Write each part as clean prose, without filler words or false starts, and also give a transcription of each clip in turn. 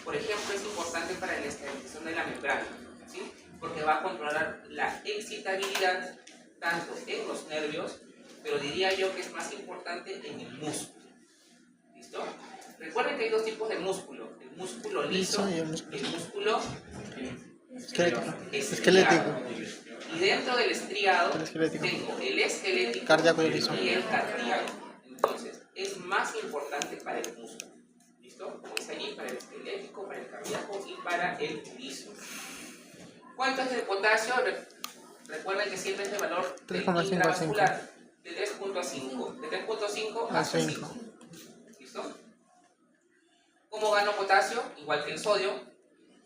por ejemplo, es importante para la estabilización de la membrana, ¿sí? Porque va a controlar la excitabilidad tanto en los nervios, pero diría yo que es más importante en el músculo. ¿Listo? Recuerden que hay dos tipos de músculo: el músculo liso y el músculo esquelético. Y dentro del estriado tengo el esquelético cardíaco y el cardíaco. Entonces, es más importante para el músculo. ¿Listo? Como es allí, para el esquelético, para el cardíaco y para el liso. ¿Cuánto es de potasio? Recuerden que siempre es el valor del intravascular de 3.5. De 3.5 a 5. ¿Listo? ¿Cómo gano potasio? Igual que el sodio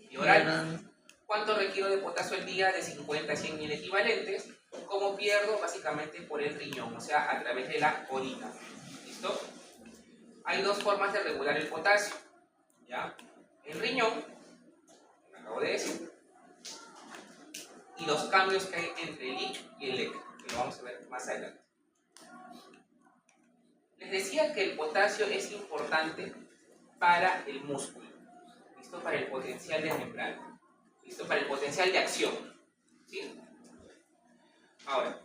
y oral. ¿Cuánto requiero de potasio al día? De 50 a 100 mil equivalentes. ¿Cómo pierdo? Básicamente por el riñón, o sea, a través de la orina. ¿Listo? Hay dos formas de regular el potasio. ¿Ya? El riñón, me acabo de decir, y los cambios que hay entre el I y el EC, que lo vamos a ver más adelante. Les decía que el potasio es importante para el músculo, ¿listo? Para el potencial de membrana, ¿listo? Para el potencial de acción, ¿sí? Ahora,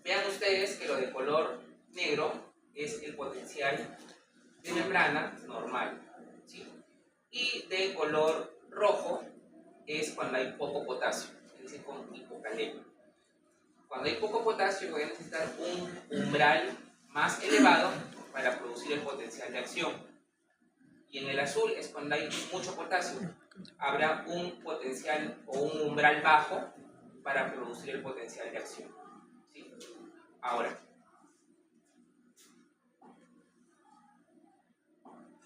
vean ustedes que lo de color negro es el potencial de membrana normal, ¿sí? Y de color rojo es cuando hay poco potasio, es decir, con hipocalemia. Cuando hay poco potasio voy a necesitar un umbral más elevado para producir el potencial de acción. Y en el azul es cuando hay mucho potasio, habrá un potencial o un umbral bajo para producir el potencial de acción, ¿sí? Ahora,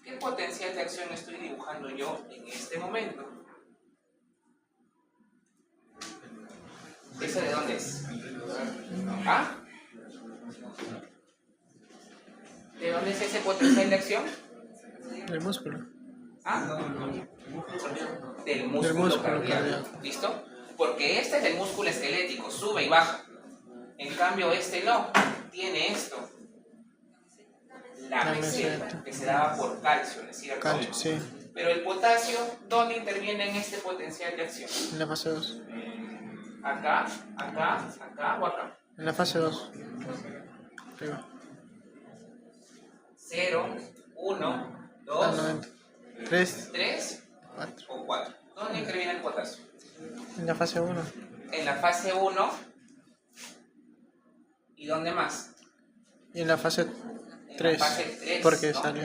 ¿qué potencial de acción estoy dibujando yo en este momento? ¿Eso de dónde es? ¿Ah? ¿De dónde es ese potencial de acción? Del músculo. ¿Ah? Del músculo cardíaco. ¿Listo? Porque este es el músculo esquelético, sube y baja. En cambio este no, tiene esto. La meseta, que se daba por calcio, ¿no es cierto? Calcio, sí. Pero el potasio, ¿dónde interviene en este potencial de acción? En la fase 2. Acá, acá, acá o acá. En la fase 2. 0, 1, 2, 3 o 4. ¿Dónde interviene el potasio? En la fase 1. En la fase 1. ¿Y dónde más? Y en la fase 3. En la fase 3. Porque ¿no? sale,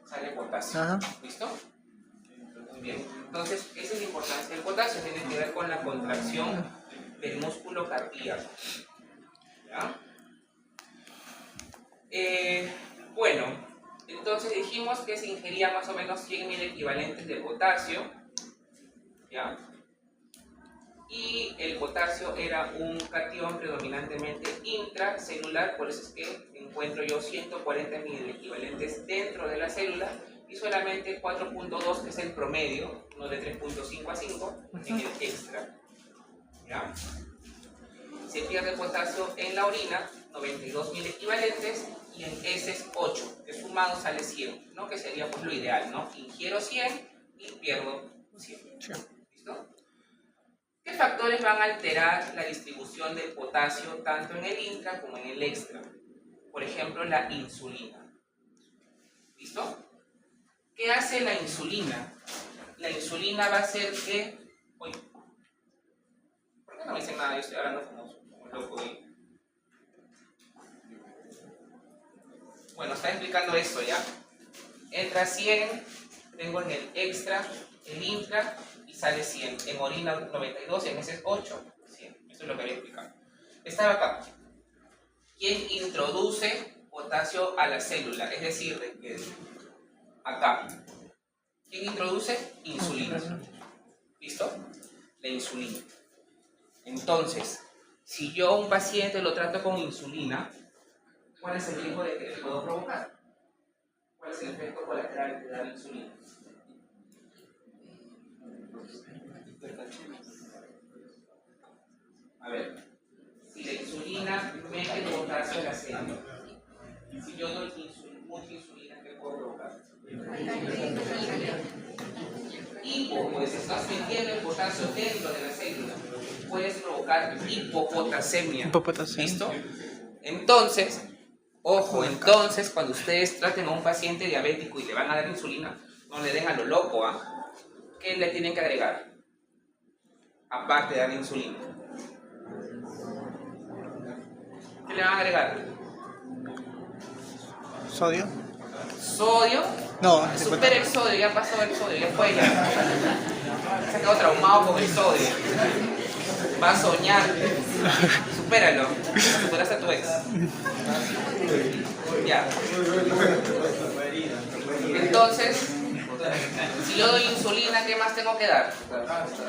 Sale potasio. Ajá. ¿Listo? Muy bien. Entonces, esa es la importancia del potasio. Tiene que ver con la contracción del músculo cardíaco. ¿Ya? Bueno, entonces dijimos que se ingería más o menos 100.000 equivalentes de potasio, ¿ya? Y el potasio era un catión predominantemente intracelular, por eso es que encuentro yo 140.000 equivalentes dentro de la célula y solamente 4.2, que es el promedio, no de 3.5 a 5, en el extra, ¿ya? Se pierde potasio en la orina, 92.000 equivalentes, y en heces 8, que sumado sale 100, ¿no? Que sería pues lo ideal, ¿no? Ingiero 100 y pierdo 100. ¿Listo? ¿Qué factores van a alterar la distribución del potasio tanto en el intra como en el extra? Por ejemplo, la insulina. ¿Listo? ¿Qué hace la insulina? La insulina va a hacer que... Uy, ¿por qué no me dicen nada? Yo estoy hablando como un loco ahí. Bueno, está explicando esto ya. Entra 100, tengo en el extra, el intra, y sale 100. En orina 92, en heces 8, 100. Eso es lo que había explicado. Estaba acá. ¿Quién introduce potasio a la célula? Es decir, acá. ¿Quién introduce? Insulina. ¿Listo? La insulina. Entonces, si yo a un paciente lo trato con insulina, ¿cuál es el riesgo de que le puedo provocar? ¿Cuál es el efecto colateral que da la insulina? A ver, si la insulina mete potasio en la célula, si yo doy mucha insulina, ¿qué puedo provocar? estás metiendo el potasio dentro de la célula, puedes provocar hipopotasemia. Hipopotasemia. ¿Listo? Entonces, ojo, entonces cuando ustedes traten a un paciente diabético y le van a dar insulina, no le den a lo loco, ¿ah? ¿Qué le tienen que agregar? Aparte de dar insulina. ¿Qué le van a agregar? ¿Sodio? Sodio. No, Supera el sodio, ya pasó el sodio, ya fue ya. Se ha quedado traumado con el sodio. Va a soñar. Supéralo. Superaste a tu ex. Ya. Entonces, si yo doy insulina, ¿qué más tengo que dar?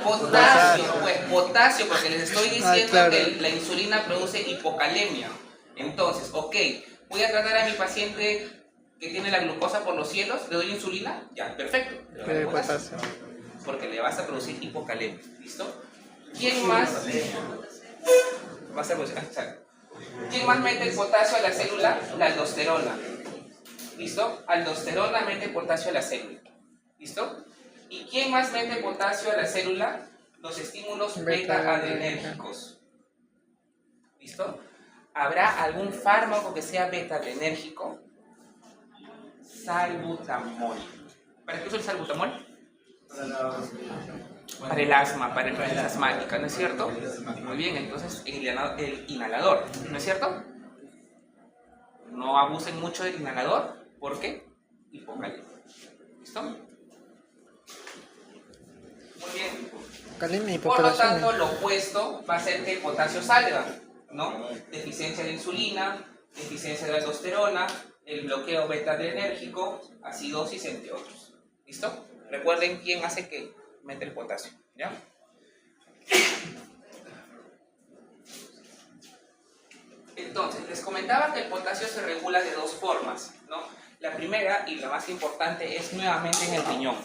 Potasio, pues potasio, porque les estoy diciendo claro. que la insulina produce hipocalemia. Entonces, ok, voy a tratar a mi paciente que tiene la glucosa por los cielos, ¿le doy insulina? Ya, perfecto. Le voy a dar potasio, porque le vas a producir hipocalemia. ¿Listo? ¿Quién más? Vas a producir, ¿quién más mete el potasio a la célula? La aldosterona. ¿Listo? Aldosterona mete potasio a la célula. ¿Listo? ¿Y quién más mete potasio a la célula? Los estímulos beta-adrenérgicos. ¿Listo? ¿Habrá algún fármaco que sea beta-adrenérgico? Salbutamol. ¿Para qué usa el salbutamol? Para el asma, para enfermedad asmática, ¿no es cierto? Muy bien, entonces el inhalador, ¿no es cierto? No abusen mucho del inhalador, ¿por qué? Hipocalemia. ¿Listo? Muy bien. Por lo tanto, lo opuesto va a ser que el potasio salga, ¿no? Deficiencia de insulina, deficiencia de aldosterona, el bloqueo beta-adrenérgico, acidosis, entre otros. ¿Listo? Recuerden quién hace que mete el potasio, ¿ya? Entonces, les comentaba que el potasio se regula de dos formas, ¿no? La primera y la más importante es nuevamente en el riñón.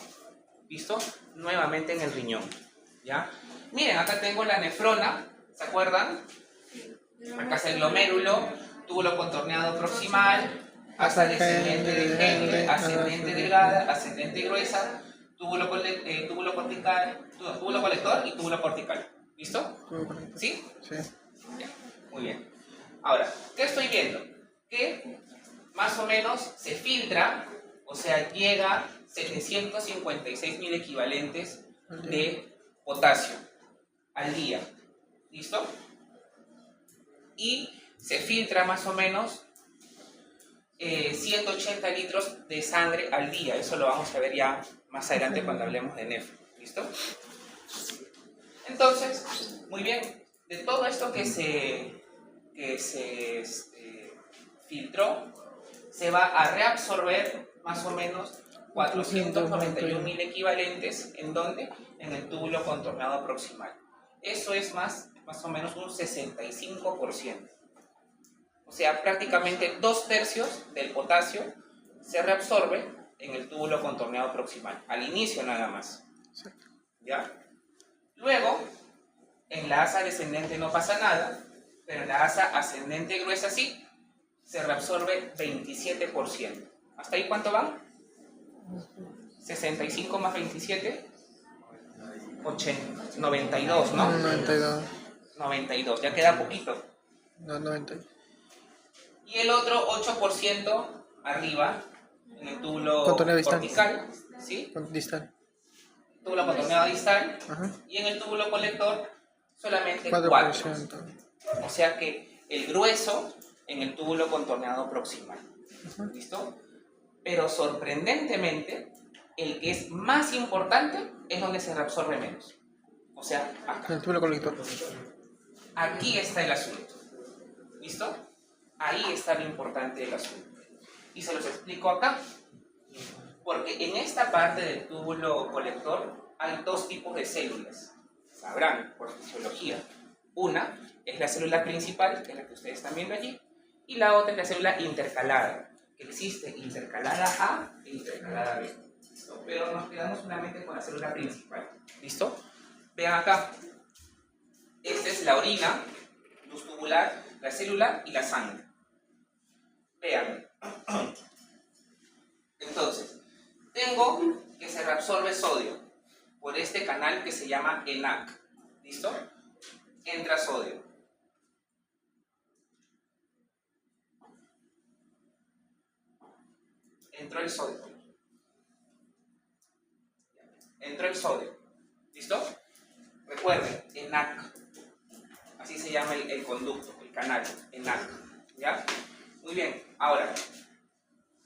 ¿Listo? Nuevamente en el riñón, ¿ya? Miren, acá tengo la nefrona, ¿se acuerdan? Acá es el glomérulo, túbulo contorneado proximal, asa descendente de Henle, ascendente delgada, ascendente gruesa, túbulo cortical, túbulo colector y túbulo cortical. ¿Listo? ¿Sí? Sí. Ya, muy bien. Ahora, ¿qué estoy viendo? Que más o menos se filtra, o sea, llega 756.000 equivalentes de potasio al día. ¿Listo? Y se filtra más o menos 180 litros de sangre al día. Eso lo vamos a ver ya más adelante cuando hablemos de nefro. ¿Listo? Entonces, muy bien, de todo esto que se filtró, se va a reabsorber más o menos 491.000 equivalentes. ¿En dónde? En el túbulo contorneado proximal. Eso es más o menos un 65%. O sea, prácticamente 2/3 del potasio se reabsorbe en el túbulo contorneado proximal. Al inicio nada más. ¿Ya? Luego, en la asa descendente no pasa nada, pero en la asa ascendente gruesa sí, se reabsorbe 27%. ¿Hasta ahí cuánto van? 65 más 27, 92, ¿no? 92. 92, ya queda poquito. No, 90. Y el otro 8% arriba, en el túbulo cortical, ¿sí? Distal. Túbulo contorneado distal. Ajá. Y en el túbulo colector solamente 4%. 4. O sea que el grueso en el túbulo contorneado proximal. ¿Listo? Pero sorprendentemente, el que es más importante es donde se reabsorbe menos. O sea, acá. El túbulo colector. Aquí está el asunto. ¿Listo? Ahí está lo importante del asunto. Y se los explico acá. Porque en esta parte del túbulo colector hay dos tipos de células. Sabrán por fisiología. Una es la célula principal, que es la que ustedes están viendo allí. Y la otra es la célula intercalada, que existe intercalada A e intercalada B. ¿Listo? Pero nos quedamos solamente con la célula principal. ¿Listo? Vean acá. Esta es la orina, luz tubular, la célula y la sangre. Vean. Entonces, tengo que se reabsorbe sodio. por este canal que se llama ENAC. ¿Listo? Entra sodio. Entró el sodio. Entró el sodio. ¿Listo? Recuerden, ENAC. Así se llama el conducto, el canal, ENAC. ¿Ya? Muy bien. Ahora,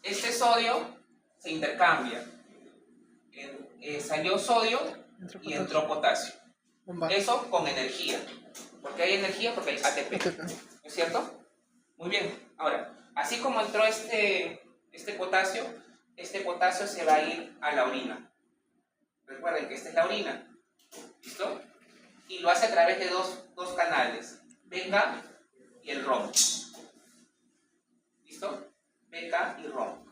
este sodio se intercambia. Salió sodio y entró potasio. Eso con energía. ¿Por qué hay energía? Porque hay ATP. ¿No es cierto? Muy bien. Ahora, así como entró este potasio se va a ir a la orina. Recuerden que esta es la orina. ¿Listo? Y lo hace a través de dos canales. BK y el ROM. ¿Listo? BK y ROM.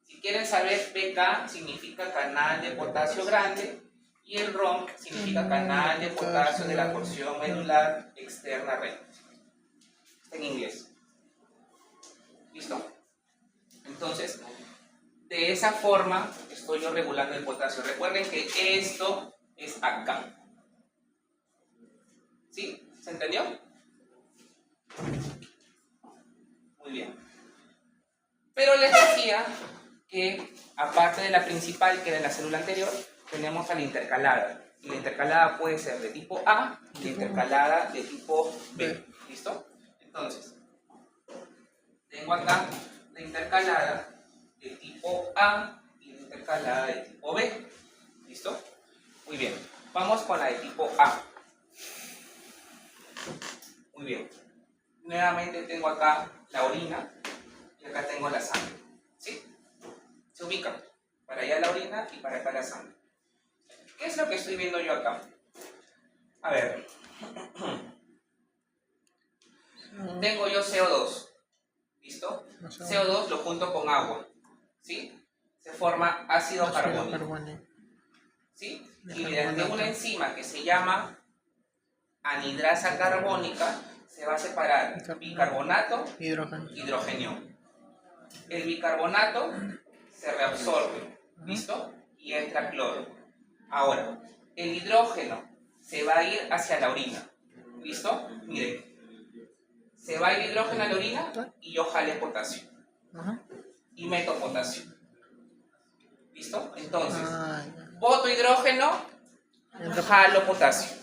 Si quieren saber, BK significa canal de potasio grande y el ROM significa canal de potasio de la porción medular externa recta. Está en inglés. ¿Listo? Entonces, de esa forma estoy yo regulando el potasio. Recuerden que esto es acá. ¿Sí? ¿Se entendió? Muy bien. Pero les decía que aparte de la principal, que era la célula anterior, tenemos a la intercalada. Y la intercalada puede ser de tipo A y la intercalada de tipo B. ¿Listo? Entonces, tengo acá la intercalada de tipo A y la intercalada de tipo B. ¿Listo? Muy bien. Vamos con la de tipo A. Muy bien. Nuevamente tengo acá la orina y acá tengo la sangre. ¿Sí? Se ubican. Para allá la orina y para acá la sangre. ¿Qué es lo que estoy viendo yo acá? A ver. Tengo yo CO2. ¿Listo? CO2 lo junto con agua. ¿Sí? Se forma ácido carbónico. ¿Sí? Y mediante una enzima que se llama anhidrasa carbónica se va a separar bicarbonato y hidrogenio. El bicarbonato se reabsorbe, ¿listo? Y entra cloro. Ahora, el hidrógeno se va a ir hacia la orina, ¿listo? Miren, se va el hidrógeno a la orina y yo jale potasio. Y meto potasio. ¿Listo? Entonces, boto hidrógeno, jalo potasio.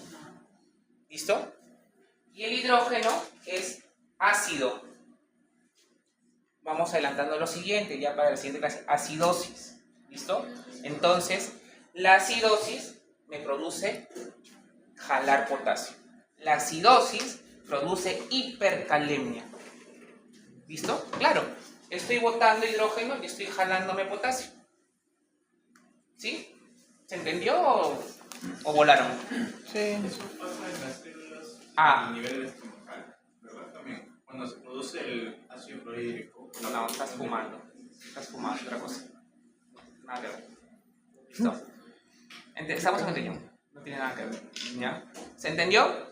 ¿Listo? Y el hidrógeno es ácido. Vamos adelantando lo siguiente, ya para la siguiente clase, acidosis. ¿Listo? Entonces, la acidosis me produce jalar potasio. La acidosis produce hipercalemia. ¿Listo? Claro, estoy botando hidrógeno y estoy jalándome potasio. ¿Sí? ¿Se entendió o volaron? Sí. Eso pasa en las células a nivel estomacal, ¿verdad? También, cuando se produce el ácido clorhídrico. No, estás fumando. Estás fumando, otra cosa. Nada que ver. ¿Listo? Estamos entendiendo. No tiene nada que ver. ¿Ya? ¿Se entendió?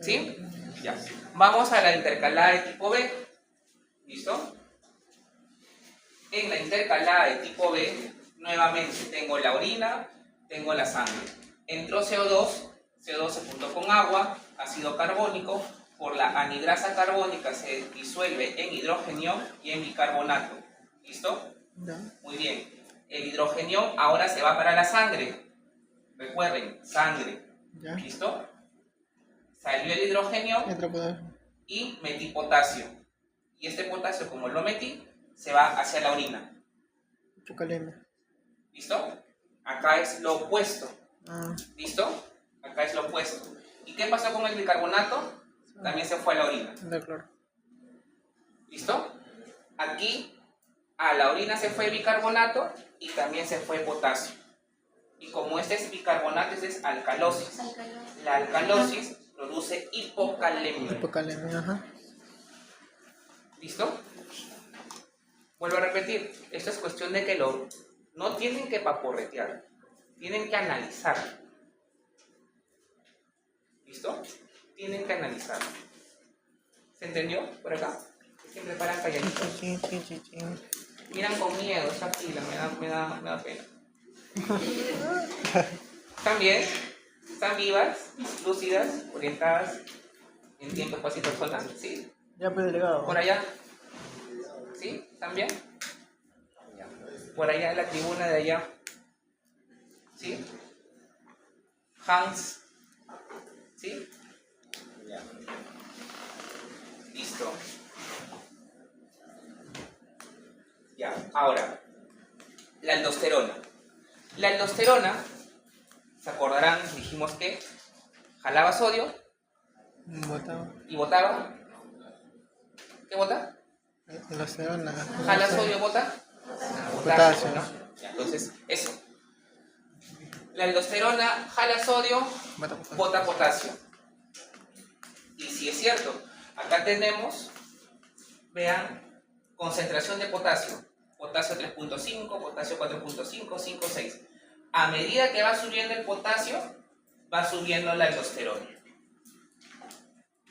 ¿Sí? Ya. Vamos a la intercalada de tipo B. ¿Listo? En la intercalada de tipo B, nuevamente tengo la orina, tengo la sangre. Entró CO2 se juntó con agua, ácido carbónico, por la anhidrasa carbónica se disuelve en hidrogenio y en bicarbonato. ¿Listo? Ya. Muy bien. El hidrogenio ahora se va para la sangre. Recuerden, sangre. Ya. ¿Listo? Salió el hidrogenio Entra potasio. y metí potasio. Y este potasio, como lo metí, se va hacia la orina. Hipocalemia. ¿Listo? Acá es lo opuesto. Ah, ¿Listo? Acá es lo opuesto. ¿Y qué pasó con el bicarbonato? También se fue a la orina. de cloro. ¿Listo? Aquí a la orina se fue bicarbonato y también se fue potasio. Y como este es bicarbonato, este es alcalosis. La alcalosis produce hipocalemia. Hipocalemia, ajá. ¿Listo? Vuelvo a repetir, esto es cuestión de que no tienen que paporretear, tienen que analizar. ¿Listo? Tienen que analizar. ¿Se entendió? Por acá. Siempre paran calladitos. Sí. Miran con miedo esa fila, me da pena. También están vivas, lúcidas, orientadas en tiempo, espacio y persona. ¿Sí? Ya, pues, delegado. Por allá. ¿Sí? ¿También? Por allá en la tribuna de allá. ¿Sí? Hans. ¿Sí? Ya. Listo. Ya, ahora, la aldosterona. La aldosterona, ¿se acordarán? Dijimos que jalaba sodio Botado. y botaba. ¿Qué bota? Aldosterona. Jala sodio, bota. Potasio. ¿No? Ya, entonces, eso. La aldosterona jala sodio, Bota potasio. bota potasio. Y si es cierto, acá tenemos, vean, concentración de potasio. Potasio 3.5, potasio 4.5, 5, 6. A medida que va subiendo el potasio, va subiendo la aldosterona.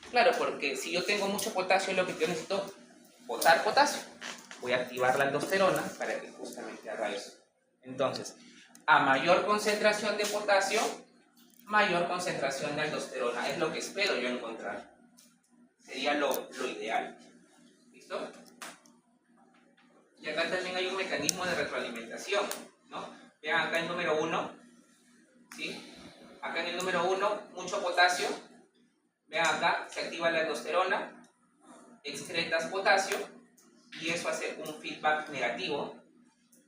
Claro, porque si yo tengo mucho potasio, lo que yo necesito botar potasio. Voy a activar la aldosterona para que justamente haga eso. Entonces, a mayor concentración de potasio, mayor concentración de aldosterona. Es lo que espero yo encontrar. Sería lo ideal. ¿Listo? Y acá también hay un mecanismo de retroalimentación, ¿no? Vean acá el número 1, ¿sí? Acá en el número 1, mucho potasio. Vean acá, se activa la aldosterona, excretas potasio, y eso hace un feedback negativo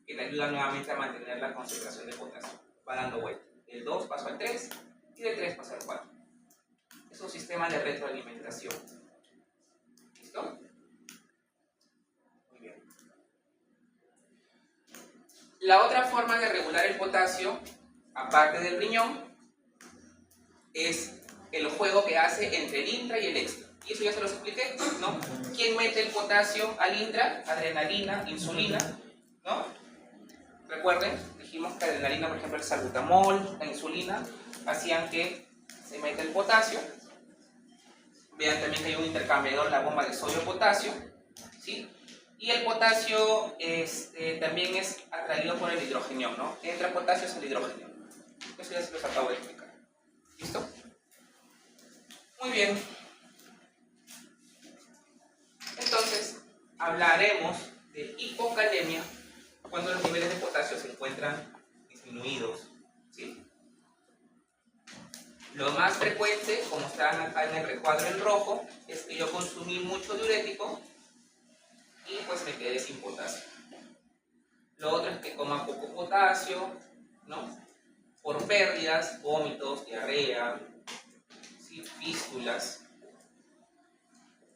que te ayuda nuevamente a mantener la concentración de potasio. Va dando vuelta. Del 2 paso al 3 y del 3 paso al 4. Es un sistema de retroalimentación. ¿Listo? Muy bien. La otra forma de regular el potasio, aparte del riñón, es el juego que hace entre el intra y el extra. Y eso ya se los expliqué, ¿no? ¿Quién mete el potasio al intra? Adrenalina, insulina, ¿no? Recuerden, dijimos que adrenalina, por ejemplo, el salbutamol, la insulina, hacían que se meta el potasio. Vean también que hay un intercambiador, la bomba de sodio-potasio, ¿sí? Y el potasio también es atraído por el hidrógeno, ¿no? Entra potasio es el hidrógeno. Eso ya se los acabo de explicar. ¿Listo? Muy bien. Entonces, hablaremos de hipocalemia cuando los niveles de potasio se encuentran disminuidos, ¿sí? Lo más frecuente, como están acá en el recuadro en rojo, es que yo consumí mucho diurético y pues me quedé sin potasio. Lo otro es que coma poco potasio, ¿no? Por pérdidas, vómitos, diarrea, ¿sí? Fístulas,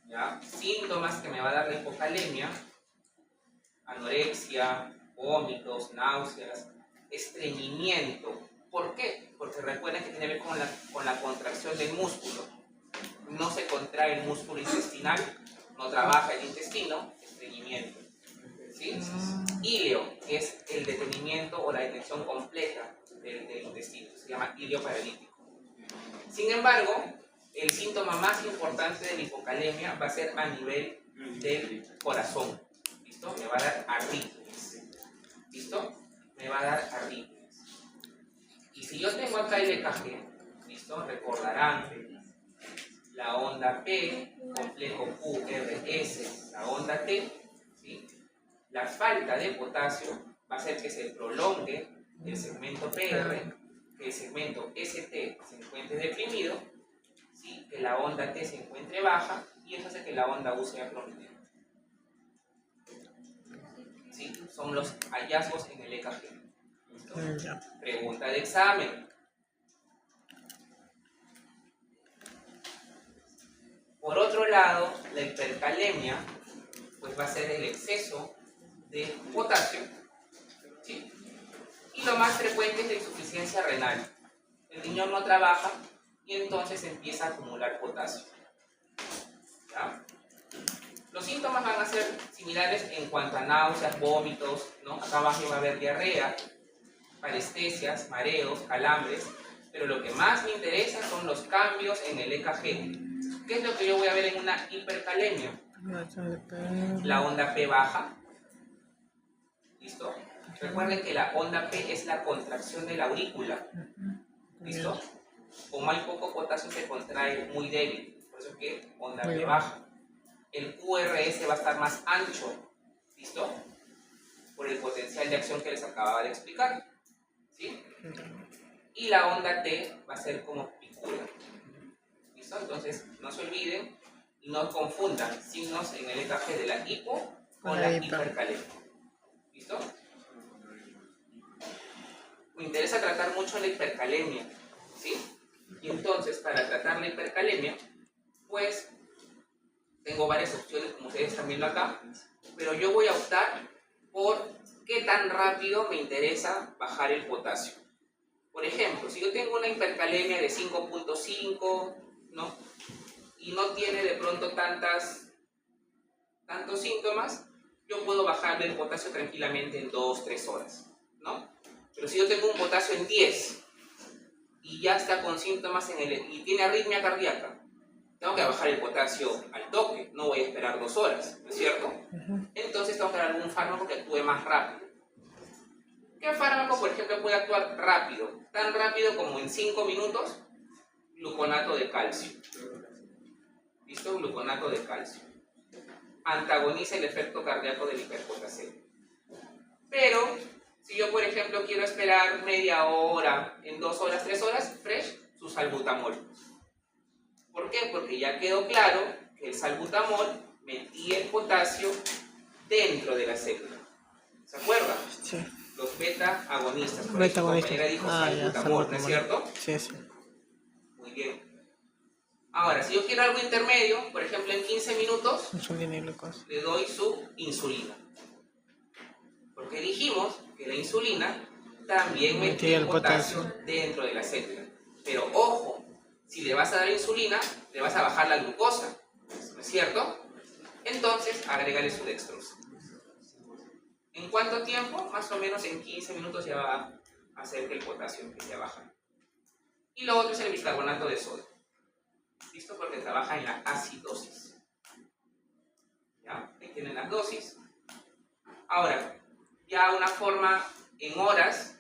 ¿ya? Síntomas que me va a dar la hipocalemia: anorexia, vómitos, náuseas, estreñimiento. ¿Por qué? Porque recuerden que tiene que ver con la contracción del músculo. No se contrae el músculo intestinal, no trabaja el intestino, estreñimiento. ¿Sí? Ileo, que es el detenimiento o la detención completa del intestino, se llama ileo paralítico. Sin embargo, el síntoma más importante de la hipocalemia va a ser a nivel del corazón. ¿Listo? Me va a dar arritmias. ¿Listo? Me va a dar arritmias. Y si yo tengo acá el EKG, ¿listo? Recordarán la onda P, complejo QRS, la onda T, ¿sí? La falta de potasio va a hacer que se prolongue el segmento PR, que el segmento ST se encuentre deprimido, ¿sí? Que la onda T se encuentre baja, y eso hace que la onda U sea prominente. ¿Sí? Son los hallazgos en el EKG. Pregunta de examen. Por otro lado, la hipercalemia pues va a ser el exceso de potasio, ¿sí? Y lo más frecuente es la insuficiencia renal. El riñón no trabaja y entonces empieza a acumular potasio. ¿Ya? Los síntomas van a ser similares en cuanto a náuseas, vómitos, ¿no? Acá abajo va a haber diarrea, parestesias, mareos, calambres, pero lo que más me interesa son los cambios en el EKG. ¿Qué es lo que yo voy a ver en una hipercalemia? La onda P baja. ¿Listo? Recuerden que la onda P es la contracción de la aurícula. ¿Listo? Como hay poco potasio se contrae muy débil, por eso es que onda Muy B bien. baja. El QRS va a estar más ancho, ¿listo? Por el potencial de acción que les acababa de explicar, ¿sí? Y la onda T va a ser como picuda, ¿listo? Entonces, no se olviden y no confundan signos en el EKG de la hipo con la hipercalemia, ¿listo? Me interesa tratar mucho la hipercalemia, ¿sí? Y entonces, para tratar la hipercalemia, pues, tengo varias opciones, como ustedes están viendo acá, pero yo voy a optar por qué tan rápido me interesa bajar el potasio. Por ejemplo, si yo tengo una hipercalemia de 5.5, ¿no? Y no tiene de pronto tantos síntomas, yo puedo bajarle el potasio tranquilamente en 2-3 horas, ¿no? Pero si yo tengo un potasio en 10 y ya está con síntomas y tiene arritmia cardíaca, tengo que bajar el potasio al toque, no voy a esperar 2 horas, ¿no es cierto? Entonces tengo que dar algún fármaco que actúe más rápido. ¿Qué fármaco, por ejemplo, puede actuar rápido? Tan rápido como en 5 minutos, gluconato de calcio. ¿Listo? Gluconato de calcio. Antagoniza el efecto cardíaco del hiperpotasemia. Pero, si yo, por ejemplo, quiero esperar media hora, en 2 horas, 3 horas, fresh, su salbutamol. ¿Por qué? Porque ya quedó claro que el salbutamol metía el potasio dentro de la célula. ¿Se acuerdan? Sí. Los beta agonistas. Por Beta eso mi agonista. compañera dijo Ya, salbutamol, ¿no es cierto? Sí, sí. Muy bien. Ahora, si yo quiero algo intermedio, por ejemplo, en 15 minutos, Insulina y glucosa. le doy su insulina. Porque dijimos que la insulina también metía el potasio dentro de la célula. Pero ojo, si le vas a dar insulina, le vas a bajar la glucosa, ¿no es cierto? Entonces, agrégale su dextrosa. ¿En cuánto tiempo? Más o menos en 15 minutos ya va a hacer que el potasio empiece a bajar. Y lo otro es el bicarbonato de sodio. ¿Listo? Porque trabaja en la acidosis. ¿Ya? Ahí tienen las dosis. Ahora, ya una forma en horas,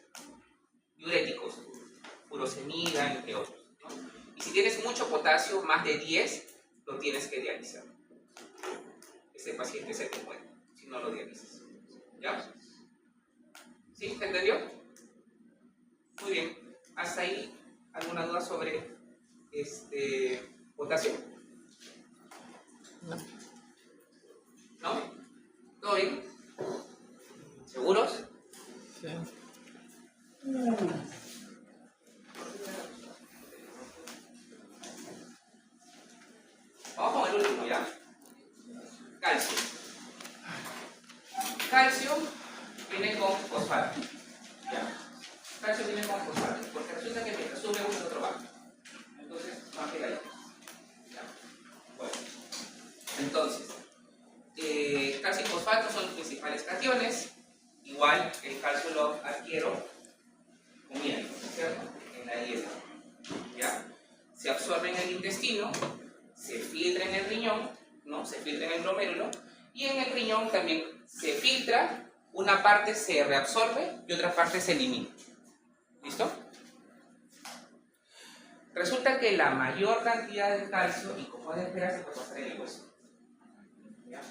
diuréticos, furosemida, entre otros, ¿no? Y si tienes mucho potasio, más de 10, lo tienes que dializar. Ese paciente se te muere si no lo dializas. ¿Ya? ¿Sí? ¿Se entendió? Muy bien. ¿Hasta ahí alguna duda sobre potasio? No. ¿No? ¿Todo bien? ¿Seguros? Sí. Vamos con el último, ¿ya? Calcio. Calcio viene con fosfato. ¿Ya? Calcio viene con fosfato, porque resulta que mientras sube uno, el otro baja. Entonces, van pegaditos. ¿Ya? Bueno. Entonces, calcio y fosfato son los principales cationes. Igual, el calcio lo adquiero comiendo, ¿cierto? En la dieta. ¿Ya? Se absorbe en el intestino, se filtra en el riñón, ¿no? Se filtra en el glomérulo, y en el riñón también se filtra, una parte se reabsorbe y otra parte se elimina. ¿Listo? Resulta que la mayor cantidad de calcio, y como pueden esperar, se puede pasar en el hueso. ¿Ya?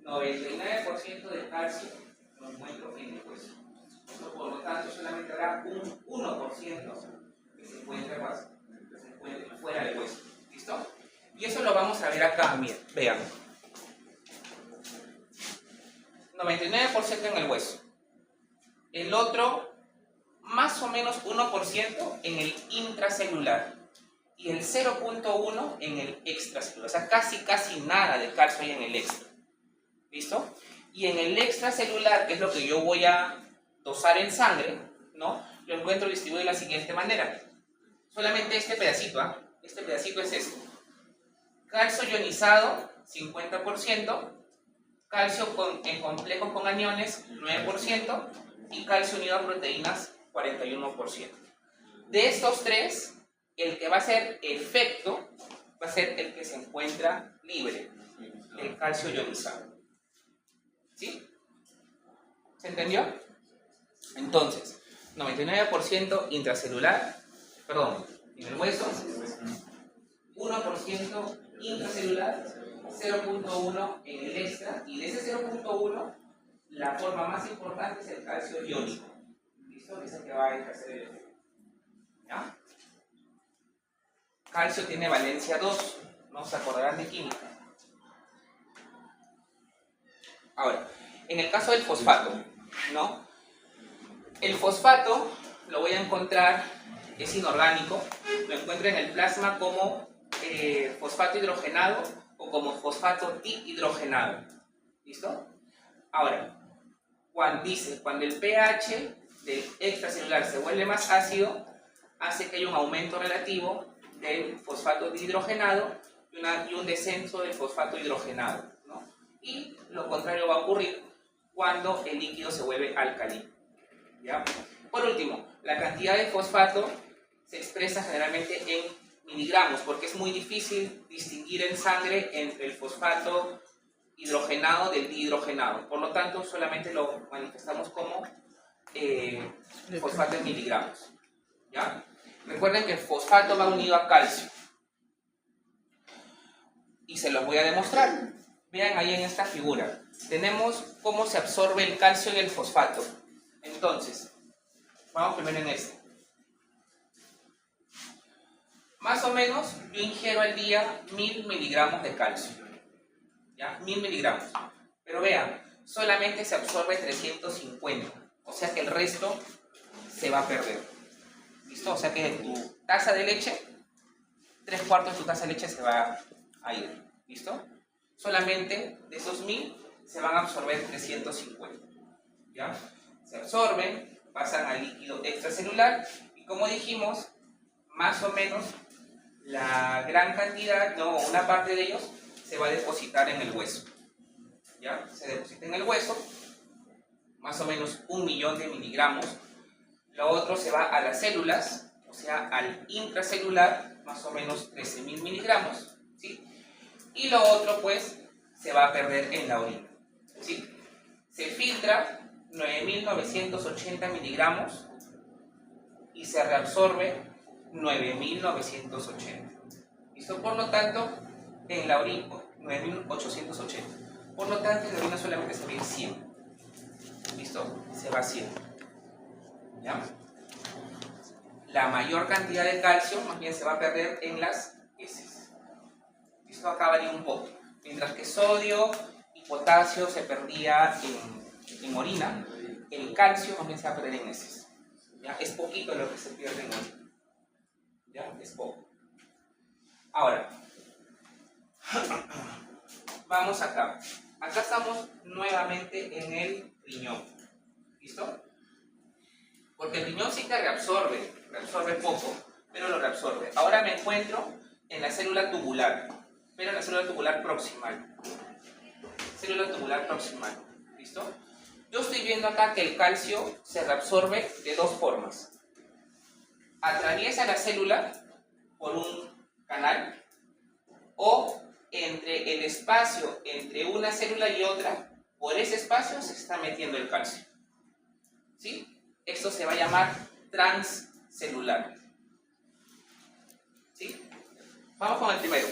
99% del calcio lo encuentro en el hueso. Por lo tanto, solamente habrá un 1% que se encuentra fuera del hueso. ¿Listo? Y eso lo vamos a ver acá, miren, vean. 99% en el hueso. El otro, más o menos 1% en el intracelular. Y el 0.1 en el extracelular. O sea, casi nada de calcio hay en el extra. ¿Listo? Y en el extracelular, que es lo que yo voy a dosar en sangre, ¿no? Lo encuentro distribuido de la siguiente manera. Solamente este pedacito, ¿ah? Este pedacito es esto. Calcio ionizado, 50%. Calcio en complejos con aniones, 9%. Y calcio unido a proteínas, 41%. De estos tres, el que va a hacer efecto va a ser el que se encuentra libre, el calcio ionizado. ¿Sí? ¿Se entendió? Entonces, 99% intracelular, perdón, en el hueso, 1% intracelular, 0.1 en el extra, y de ese 0.1, la forma más importante es el calcio iónico. ¿Listo? Es el que va a ejercer el efecto. ¿Ya? Calcio tiene valencia 2, ¿no? Se acordarán de química. Ahora, en el caso del fosfato, ¿no? El fosfato lo voy a encontrar, es inorgánico, lo encuentro en el plasma como fosfato hidrogenado o como fosfato dihidrogenado. ¿Listo? Ahora, cuando el pH del extracelular se vuelve más ácido, hace que haya un aumento relativo del fosfato dihidrogenado y un descenso del fosfato hidrogenado, ¿no? Y lo contrario va a ocurrir cuando el líquido se vuelve alcalino. ¿Ya? Por último, la cantidad de fosfato se expresa generalmente en miligramos, porque es muy difícil distinguir en sangre entre el fosfato hidrogenado del dihidrogenado. Por lo tanto, solamente lo manifestamos como fosfato en miligramos. ¿Ya? Recuerden que el fosfato va unido a calcio. Y se los voy a demostrar. Vean ahí en esta figura. Tenemos cómo se absorbe el calcio y el fosfato. Entonces, vamos primero en este. Más o menos, yo ingiero al día 1000 miligramos de calcio. ¿Ya? 1000 miligramos. Pero vean, solamente se absorbe 350. O sea que el resto se va a perder. ¿Listo? O sea que de tu taza de leche, 3/4 de tu taza de leche se va a ir. ¿Listo? Solamente de esos 1000 se van a absorber 350. ¿Ya? Se absorben, pasan al líquido extracelular y como dijimos, más o menos la gran cantidad, no, una parte de ellos se va a depositar en el hueso. ¿Ya? Se deposita en el hueso, más o menos 1.000.000 de miligramos. Lo otro se va a las células, o sea, al intracelular, más o menos 13.000 miligramos. ¿Sí? Y lo otro, pues, se va a perder en la orina. ¿Sí? Se filtra 9.980 miligramos y se reabsorbe 9.980. ¿Listo? Por lo tanto, en la orina, 9.880. Por lo tanto, en la orina solamente se va a ir 100. ¿Listo? Se va a 100. ¿Ya? La mayor cantidad de calcio más bien se va a perder en las heces. ¿Listo? Acá varía un poco. Mientras que sodio y potasio se perdía en orina, el calcio más bien se va a perder en heces. ¿Ya? Es poquito lo que se pierde en orina. ¿Ya? Es poco. Ahora, vamos acá. Acá estamos nuevamente en el riñón. ¿Listo? Porque el riñón sí que reabsorbe poco, pero lo reabsorbe. Ahora me encuentro en la célula tubular, pero en la célula tubular proximal. Célula tubular proximal. ¿Listo? Yo estoy viendo acá que el calcio se reabsorbe de dos formas. Atraviesa la célula por un canal o entre el espacio entre una célula y otra, por ese espacio se está metiendo el calcio. ¿Sí? Esto se va a llamar transcelular. ¿Sí? Vamos con el primero.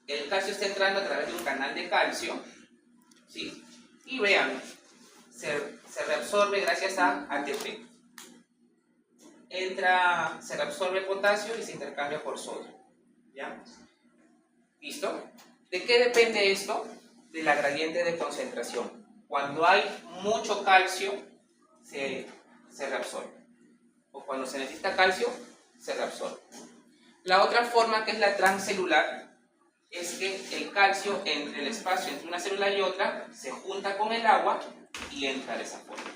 El calcio está entrando a través de un canal de calcio. ¿Sí? Y vean, se reabsorbe gracias a ATP. Se reabsorbe potasio y se intercambia por sodio. ¿Ya? ¿Listo? ¿De qué depende esto? De la gradiente de concentración. Cuando hay mucho calcio, se reabsorbe. O cuando se necesita calcio, se reabsorbe. La otra forma, que es la transcelular, es que el calcio entre el espacio entre una célula y otra se junta con el agua y entra de esa forma.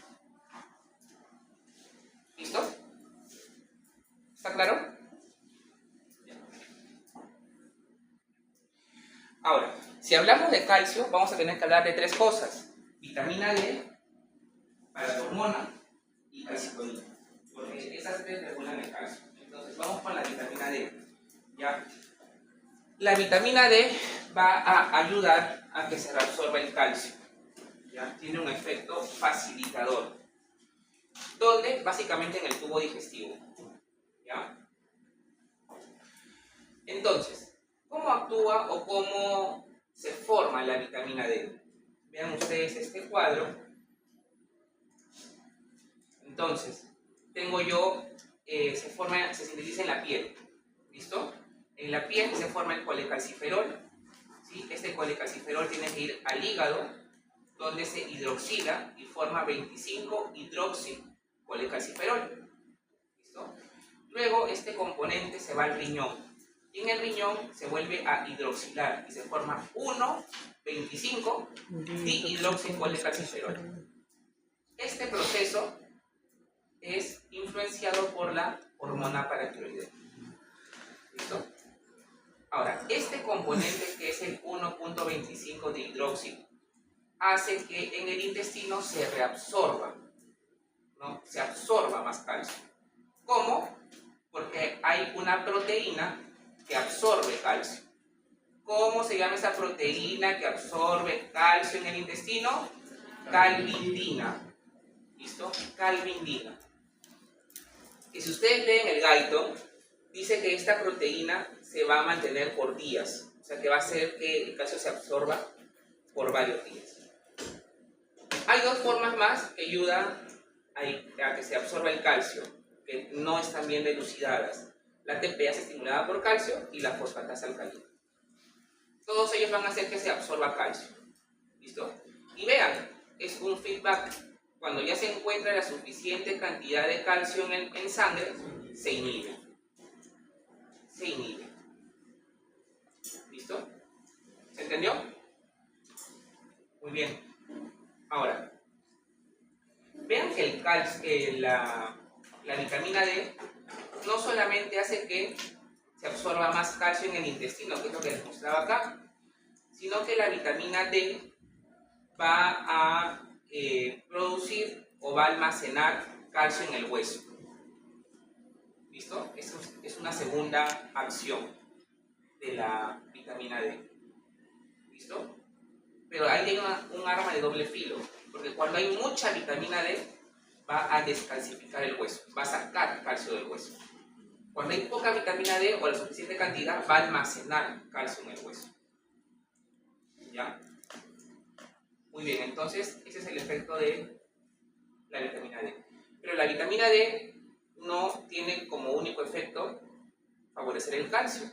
¿Listo? ¿Está claro? Ahora, si hablamos de calcio, vamos a tener que hablar de tres cosas. Vitamina D, para la hormona, y calcitonina. Porque esas tres regulan el calcio. Entonces, vamos con la vitamina D. ¿Ya? La vitamina D va a ayudar a que se reabsorba el calcio. ¿Ya? Tiene un efecto facilitador. ¿Dónde? Básicamente en el tubo digestivo. ¿Ya? Entonces, ¿cómo actúa o cómo se forma la vitamina D? Vean ustedes este cuadro. Entonces, tengo yo, se sintetiza en la piel. ¿Listo? En la piel se forma el colecalciferol. ¿Sí? Este colecalciferol tiene que ir al hígado, donde se hidroxila y forma 25-hidroxicolecalciferol. ¿Listo? Luego este componente se va al riñón. Y en el riñón se vuelve a hidroxilar y se forma 1,25-dihidroxicolecalciferol. Este proceso es influenciado por la hormona paratiroidea. ¿Listo? Ahora, este componente que es el 1,25 de hidroxi hace que en el intestino se reabsorba, ¿no? Se absorba más calcio. ¿Cómo? Porque hay una proteína que absorbe calcio. ¿Cómo se llama esa proteína que absorbe calcio en el intestino? Calvindina. ¿Listo? Calvindina. Y si ustedes leen el Guyton, dice que esta proteína se va a mantener por días. O sea, que va a hacer que el calcio se absorba por varios días. Hay dos formas más que ayudan a que se absorba el calcio, que no están bien dilucidadas. La ATPase estimulada por calcio y la fosfatasa alcalina. Todos ellos van a hacer que se absorba calcio. ¿Listo? Y vean, es un feedback. Cuando ya se encuentra la suficiente cantidad de calcio en sangre, se inhibe. Se inhibe. ¿Listo? ¿Se entendió? Muy bien. Ahora, vean que el calcio, la vitamina D no solamente hace que se absorba más calcio en el intestino, que es lo que les mostraba acá, sino que la vitamina D va a producir o va a almacenar calcio en el hueso. ¿Listo? Eso es una segunda acción de la vitamina D. ¿Listo? Pero ahí tiene un arma de doble filo, porque cuando hay mucha vitamina D va a descalcificar el hueso, va a sacar calcio del hueso. Cuando hay poca vitamina D o la suficiente cantidad, va a almacenar calcio en el hueso. ¿Ya? Muy bien, entonces ese es el efecto de la vitamina D. Pero la vitamina D no tiene como único efecto favorecer el calcio.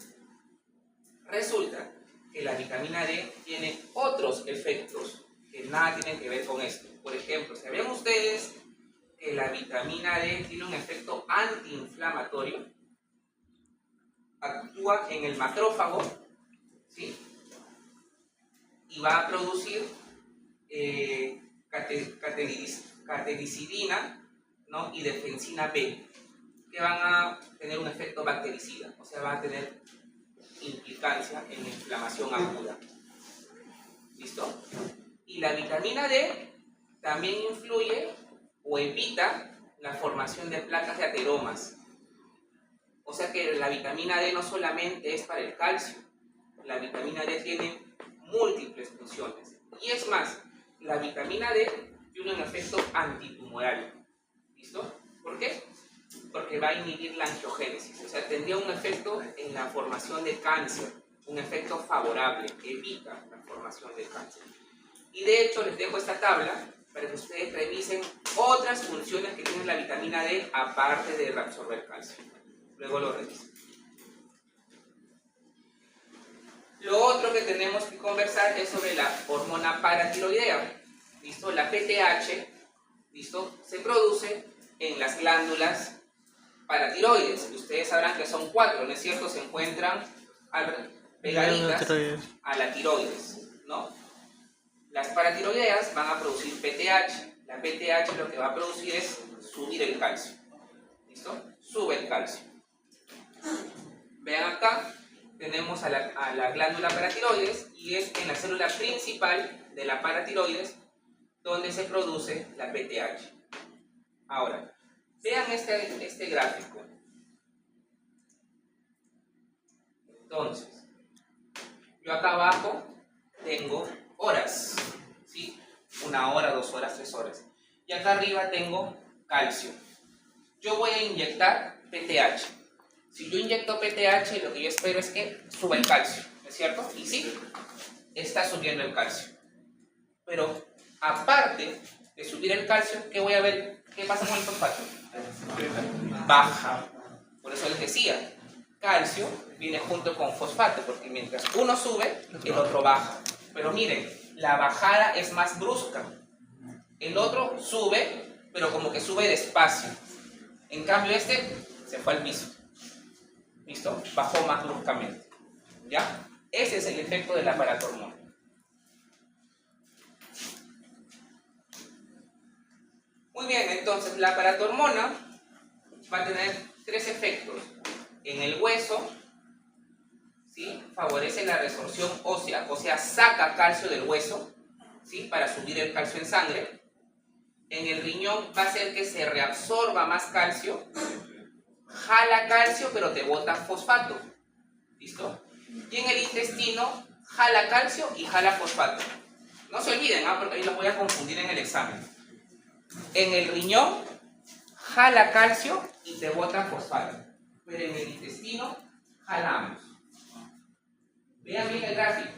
Resulta que la vitamina D tiene otros efectos que nada tienen que ver con esto. Por ejemplo, ¿sabían ustedes que la vitamina D tiene un efecto antiinflamatorio? Actúa en el macrófago, ¿sí? Y va a producir catericidina, ¿no? Y defensina B, que van a tener un efecto bactericida, o sea, va a tener implicancia en la inflamación aguda. ¿Listo? Y la vitamina D también influye o evita la formación de placas de ateromas. O sea que la vitamina D no solamente es para el calcio, la vitamina D tiene múltiples funciones. Y es más, la vitamina D tiene un efecto antitumoral. ¿Listo? ¿Por qué? Porque va a inhibir la angiogénesis, o sea, tendría un efecto en la formación de cáncer, un efecto favorable, evita la formación de cáncer. Y de hecho les dejo esta tabla para que ustedes revisen otras funciones que tiene la vitamina D aparte de reabsorber calcio. Luego lo revisan. Lo otro que tenemos que conversar es sobre la hormona paratiroidea. ¿Listo? La PTH, ¿listo? Se produce en las glándulas paratiroides. Ustedes sabrán que son 4, ¿no es cierto? Se encuentran pegaditas a la tiroides, ¿no? Las paratiroideas van a producir PTH. La PTH lo que va a producir es subir el calcio. ¿Listo? Sube el calcio. Vean acá, tenemos a la glándula paratiroides y es en la célula principal de la paratiroides donde se produce la PTH. Ahora, vean este gráfico. Entonces, yo acá abajo tengo horas, ¿sí? 1 hora, 2 horas, 3 horas. Y acá arriba tengo calcio. Yo voy a inyectar PTH. Si yo inyecto PTH, lo que yo espero es que suba el calcio, ¿no es cierto? Y sí, está subiendo el calcio. Pero aparte de subir el calcio, ¿qué voy a ver? ¿Qué pasa con el fosfato? Baja. Por eso les decía, calcio viene junto con fosfato, porque mientras uno sube, el otro baja. Pero miren, la bajada es más brusca. El otro sube, pero como que sube despacio. En cambio este se fue al piso. ¿Listo? Bajó más bruscamente. ¿Ya? Ese es el efecto de la paratormona. Muy bien, entonces la paratormona va a tener tres efectos. En el hueso, ¿sí? Favorece la resorción ósea, o sea, saca calcio del hueso, ¿sí? Para subir el calcio en sangre. En el riñón va a hacer que se reabsorba más calcio, jala calcio pero te bota fosfato. ¿Listo? Y en el intestino jala calcio y jala fosfato. No se olviden, porque ahí los voy a confundir en el examen. En el riñón jala calcio y te bota fosfato, pero en el intestino jalamos. Vean bien el gráfico.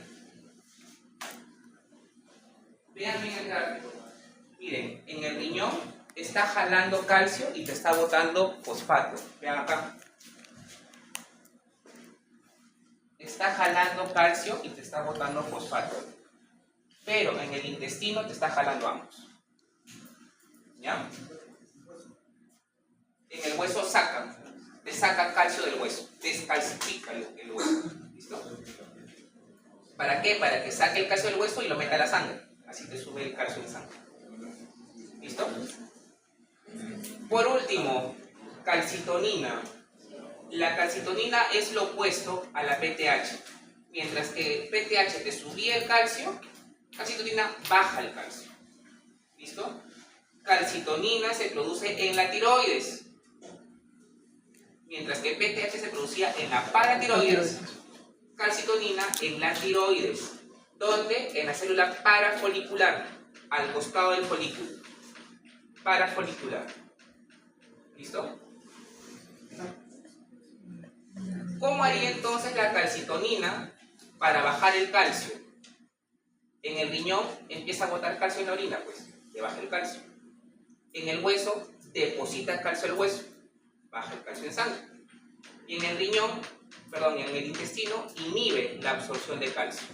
Vean bien el gráfico. Miren, en el riñón está jalando calcio y te está botando fosfato. Vean acá. Está jalando calcio y te está botando fosfato. Pero en el intestino te está jalando ambos. ¿Ya? En el hueso te saca calcio del hueso, descalcifica el hueso. ¿Listo? ¿Para qué? Para que saque el calcio del hueso y lo meta a la sangre. Así te sube el calcio en sangre. ¿Listo? Por último, calcitonina. La calcitonina es lo opuesto a la PTH. Mientras que PTH te subía el calcio, calcitonina baja el calcio. ¿Listo? Calcitonina se produce en la tiroides, mientras que PTH se producía en la paratiroides. Calcitonina en la tiroides, donde en la célula parafolicular, al costado del folículo. Parafolicular. ¿Listo? ¿Cómo haría entonces la calcitonina para bajar el calcio? En el riñón empieza a botar calcio en la orina, pues, le baja el calcio. En el hueso deposita calcio al hueso, baja el calcio en sangre. Y en el riñón, en el intestino, inhibe la absorción de calcio.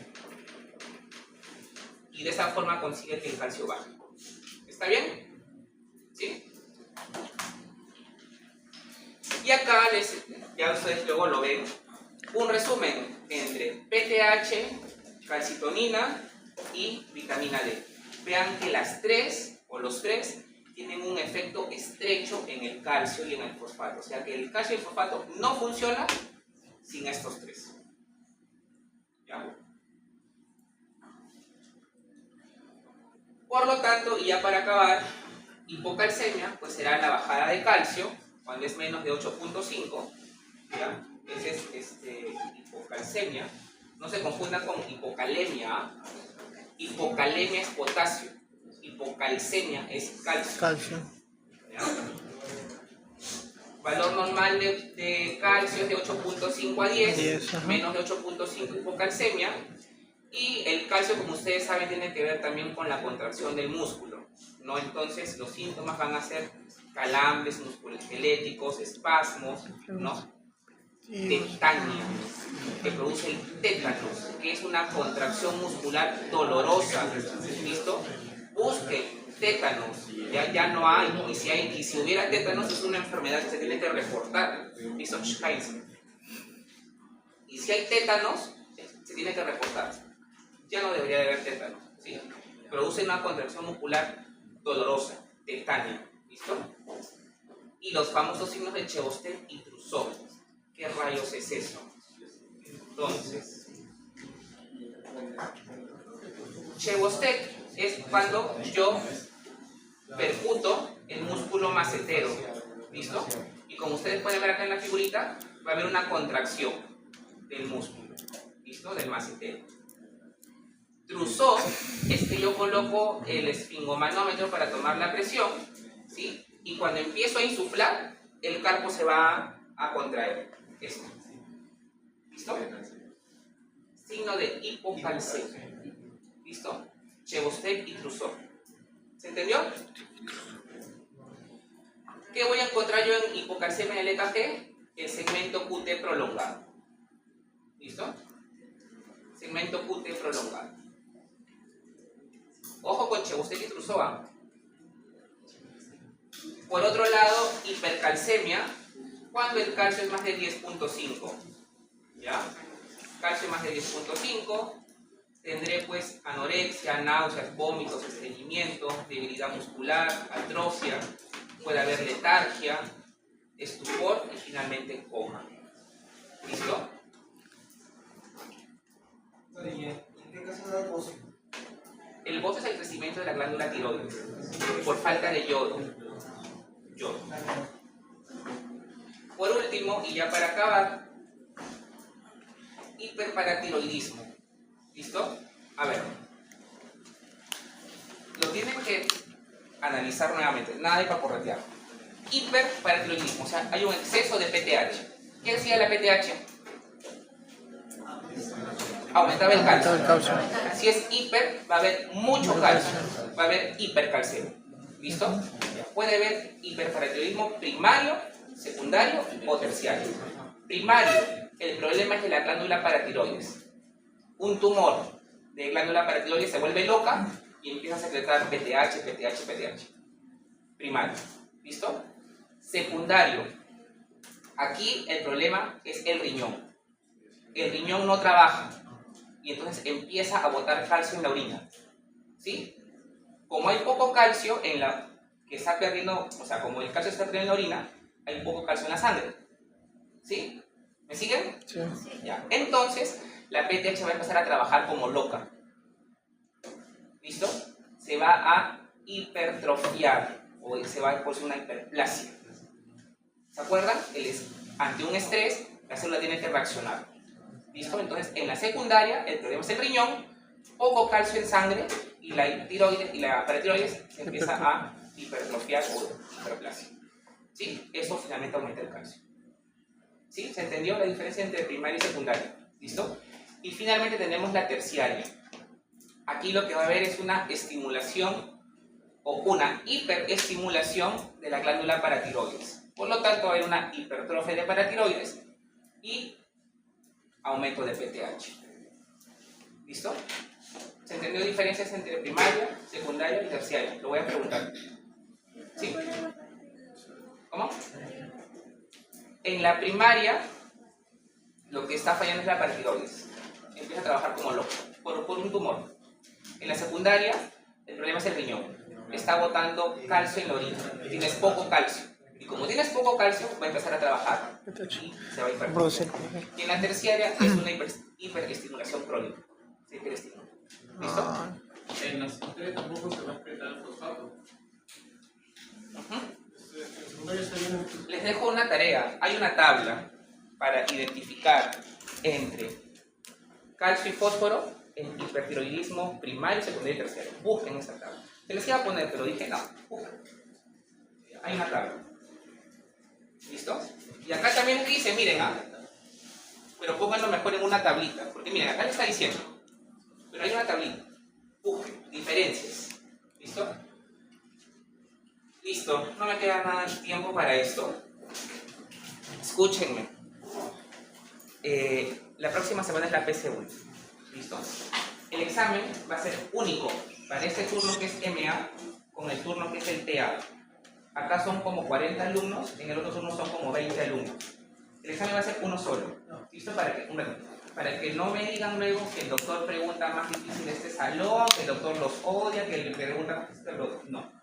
Y de esa forma consigue que el calcio baje. ¿Está bien? ¿Sí? Y acá, ya ustedes luego lo ven, un resumen entre PTH, calcitonina y vitamina D. Vean que las tres, o los tres, tienen un efecto estrecho en el calcio y en el fosfato. O sea que el calcio y el fosfato no funcionan sin estos tres. ¿Ya? Por lo tanto, y ya para acabar, hipocalcemia pues será la bajada de calcio cuando es menos de 8.5. ¿Ya? Ese es hipocalcemia. No se confundan con hipocalemia. Hipocalemia es potasio. Hipocalcemia es calcio. ¿Ya? Valor normal de calcio es de 8.5 a 10, menos de 8.5 hipocalcemia. Y el calcio, como ustedes saben, tiene que ver también con la contracción del músculo, ¿no? Entonces los síntomas van a ser calambres musculoesqueléticos, espasmos, ¿no? Tetania, que produce el tétanos, que es una contracción muscular dolorosa. ¿Listo? Busquen tétanos, ya no hay, y si hubiera tétanos es una enfermedad que se tiene que reportar. ¿Listo? Y si hay tétanos, se tiene que reportar. Ya no debería de haber tétanos, ¿sí? Produce una contracción muscular dolorosa, tetania. ¿Listo? Y los famosos signos de Chevostet y Trousseau. ¿Qué rayos es eso? Entonces, Chevostet es cuando yo percuto el músculo macetero. ¿Listo? Y como ustedes pueden ver acá en la figurita, va a haber una contracción del músculo. ¿Listo? Del macetero. Trousseau es que yo coloco el esfingomanómetro para tomar la presión, ¿sí? Y cuando empiezo a insuflar, el carpo se va a contraer. Esto. ¿Listo? Signo de hipocalcemia. ¿Listo? Chebostek y Trousseau. ¿Se entendió? ¿Qué voy a encontrar yo en hipocalcemia en el EKG? El segmento QT prolongado. ¿Listo? Segmento QT prolongado. Ojo con Chebostek y Trousseau, ¿eh? Por otro lado, hipercalcemia, cuando el calcio es más de 10.5. ¿Ya? Calcio más de 10.5, tendré pues anorexia, náuseas, vómitos, estreñimiento, debilidad muscular, atrofia, puede haber letargia, estupor y finalmente coma. ¿Listo? ¿En qué caso da el bocio? El bocio es el crecimiento de la glándula tiroides por falta de yodo. Por último, y ya para acabar, hiperparatiroidismo. ¿Listo? A ver. Lo tienen que analizar nuevamente, nada de paporretear. Hiperparatiroidismo, o sea, hay un exceso de PTH. ¿Qué decía la PTH? Aumentaba el calcio. Si es hiper, va a haber mucho calcio, va a haber hipercalcemia. ¿Listo? Puede haber hiperparatiroidismo primario, secundario o terciario. Primario, el problema es de la glándula paratiroides. Un tumor de glándula paratiroides se vuelve loca y empieza a secretar PTH. Primario. ¿Listo? Secundario. Aquí el problema es el riñón. El riñón no trabaja y entonces empieza a botar calcio en la orina. ¿Sí? Como hay poco calcio en la que está perdiendo, o sea, como el calcio está perdiendo en la orina, hay poco calcio en la sangre. ¿Sí? ¿Me siguen? Sí. Ya. Entonces, la PTH va a empezar a trabajar como loca. ¿Listo? Se va a hipertrofiar o se va a producir una hiperplasia. ¿Se acuerdan? Ante un estrés, la célula tiene que reaccionar. ¿Listo? Entonces, en la secundaria, el problema es el riñón, poco calcio en sangre y la tiroides y la paratiroides se empieza a hipertrofiar o hiperplasia. ¿Sí? Eso finalmente aumenta el calcio. ¿Sí? ¿Se entendió la diferencia entre primaria y secundaria? ¿Listo? Y finalmente tenemos la terciaria. Aquí lo que va a haber es una estimulación o una hiperestimulación de la glándula paratiroides. Por lo tanto, va a haber una hipertrofia de paratiroides y aumento de PTH. ¿Listo? ¿Se entendió diferencias entre primaria, secundaria y terciaria? Lo voy a preguntar. ¿Sí? ¿Cómo? En la primaria, lo que está fallando es la paratiroides. Empieza a trabajar como loco, por un tumor. En la secundaria, el problema es el riñón. Está botando calcio en la orina. Tienes poco calcio. Y como tienes poco calcio, va a empezar a trabajar y se va a hipertrofiar. Y en la terciaria es una hiperestimulación crónica. Se hiperestimula. ¿Listo? En la secundaria tampoco se va a respetar el fosfato. Les dejo una tarea. Hay una tabla para identificar entre calcio y fósforo en hipertiroidismo primario, secundario y terciario. Busquen esa tabla. Se les iba a poner, pero dije no. Busquen. Hay una tabla. ¿Listo? Y acá también les dice, miren, pero pónganlo mejor en una tablita. Porque miren, acá les está diciendo. Pero hay una tablita. Busquen. Diferencias. ¿Listo? Listo, no me queda nada de tiempo para esto. Escúchenme. La próxima semana es la PC1. ¿Listo? El examen va a ser único para este turno que es MA con el turno que es el TA. Acá son como 40 alumnos, en el otro turno son como 20 alumnos. El examen va a ser uno solo. ¿Listo? Para que no me digan luego que el doctor pregunta más difícil de este salón, que el doctor los odia, que le pregunta más difícil del otro. No.